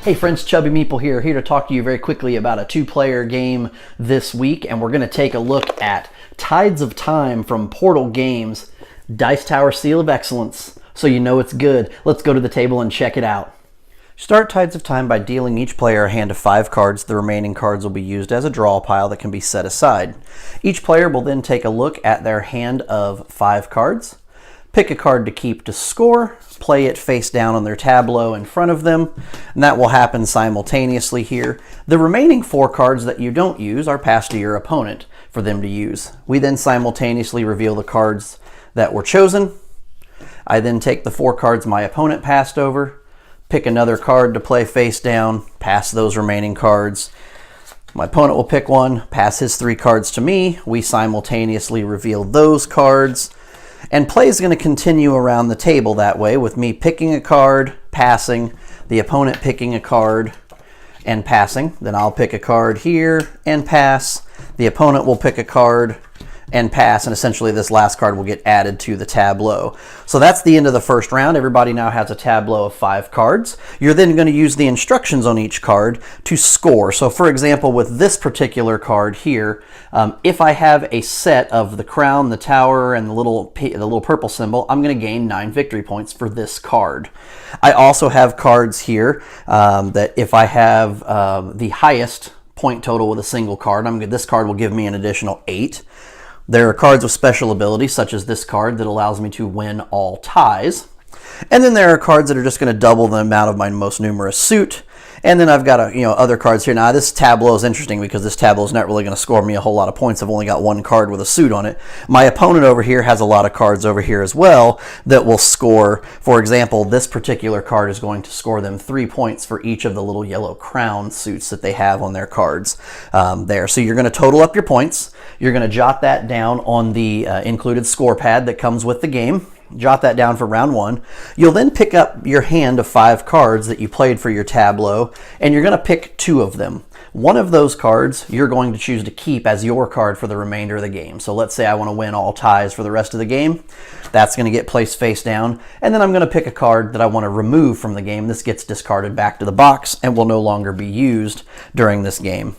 Hey friends, Chubby Meeple here to talk to you very quickly about a two-player game this week, and we're going to take a look at Tides of Time from Portal Games, Dice Tower Seal of Excellence, so you know it's good. Let's go to the table and check it out. Start Tides of Time by dealing each player a hand of 5 cards. The remaining cards will be used as a draw pile that can be set aside. Each player will then take a look at their hand of 5 cards, pick a card to keep to score, play it face down on their tableau in front of them, and that will happen simultaneously here. The remaining 4 cards that you don't use are passed to your opponent for them to use. We then simultaneously reveal the cards that were chosen. I then take the 4 cards my opponent passed over, pick another card to play face down, pass those remaining cards. My opponent will pick one, pass his 3 cards to me. We simultaneously reveal those cards. And play is going to continue around the table that way, with me picking a card, passing, the opponent picking a card, and passing. Then I'll pick a card here and pass. The opponent will pick a card and pass, and essentially this last card will get added to the tableau. So that's the end of the first round. Everybody now has a tableau of 5 cards. You're then going to use the instructions on each card to score. So for example, with this particular card here, if I have a set of the crown, the tower, and the little purple symbol, I'm going to gain 9 victory points for this card. I also have cards here that if I have the highest point total with a single card, this card will give me an additional 8. There are cards with special abilities, such as this card that allows me to win all ties. And then there are cards that are just going to double the amount of my most numerous suit. And then I've got other cards here. Now this tableau is interesting because this tableau is not really going to score me a whole lot of points. I've only got 1 card with a suit on it. My opponent over here has a lot of cards over here as well that will score. For example, this particular card is going to score them 3 points for each of the little yellow crown suits that they have on their cards there. So you're going to total up your points. You're going to jot that down on the included score pad that comes with the game. Jot that down for round 1. You'll then pick up your hand of 5 cards that you played for your tableau, and you're going to pick 2 of them. One of those cards you're going to choose to keep as your card for the remainder of the game. So let's say I want to win all ties for the rest of the game. That's going to get placed face down. And then I'm going to pick a card that I want to remove from the game. This gets discarded back to the box and will no longer be used during this game.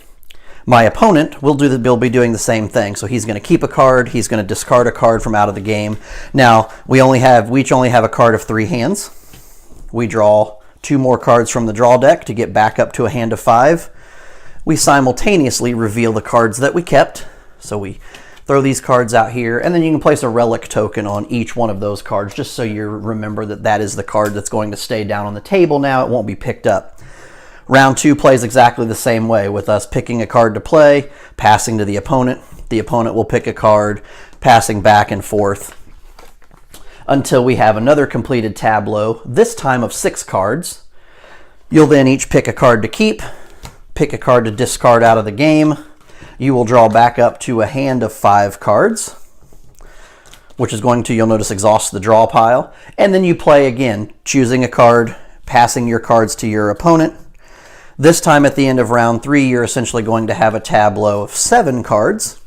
My opponent will be doing the same thing. So he's going to keep a card, he's going to discard a card from out of the game. Now, we each only have a card of 3 hands. We draw 2 more cards from the draw deck to get back up to a hand of 5. We simultaneously reveal the cards that we kept. So we throw these cards out here, and then you can place a relic token on each one of those cards, just so you remember that that is the card that's going to stay down on the table now. It won't be picked up. Round 2 plays exactly the same way, with us picking a card to play, passing to the opponent. The opponent will pick a card, passing back and forth until we have another completed tableau, this time of 6 cards. You'll then each pick a card to keep, pick a card to discard out of the game. You will draw back up to a hand of 5 cards, which is going to, you'll notice, exhaust the draw pile. And then you play again, choosing a card, passing your cards to your opponent. This time at the end of round 3, you're essentially going to have a tableau of 7 cards.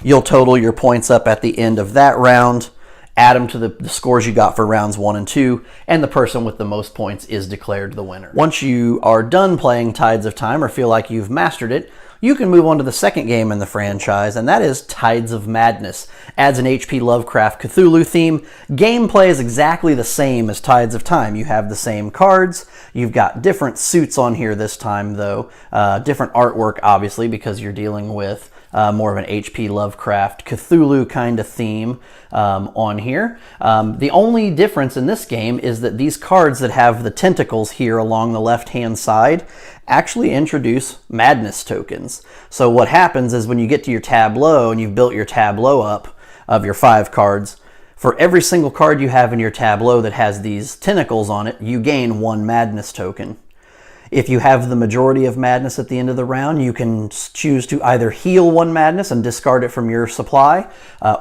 You'll total your points up at the end of that round, add them to the scores you got for rounds 1 and 2, and the person with the most points is declared the winner. Once you are done playing Tides of Time or feel like you've mastered it, you can move on to the second game in the franchise, and that is Tides of Madness. Adds an H.P. Lovecraft Cthulhu theme. Gameplay is exactly the same as Tides of Time. You have the same cards. You've got different suits on here this time, though. Different artwork, obviously, because you're dealing with more of an H.P. Lovecraft Cthulhu kind of theme on here. The only difference in this game is that these cards that have the tentacles here along the left-hand side actually introduce madness tokens. So what happens is when you get to your tableau and you've built your tableau up of your 5 cards, for every single card you have in your tableau that has these tentacles on it, you gain 1 madness token. If you have the majority of madness at the end of the round, you can choose to either heal 1 madness and discard it from your supply,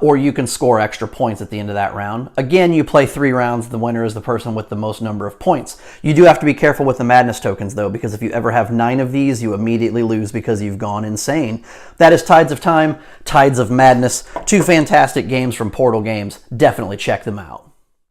or you can score extra points at the end of that round. Again, you play 3 rounds. The winner is the person with the most number of points. You do have to be careful with the madness tokens, though, because if you ever have 9 of these, you immediately lose because you've gone insane. That is Tides of Time, Tides of Madness. 2 fantastic games from Portal Games. Definitely check them out.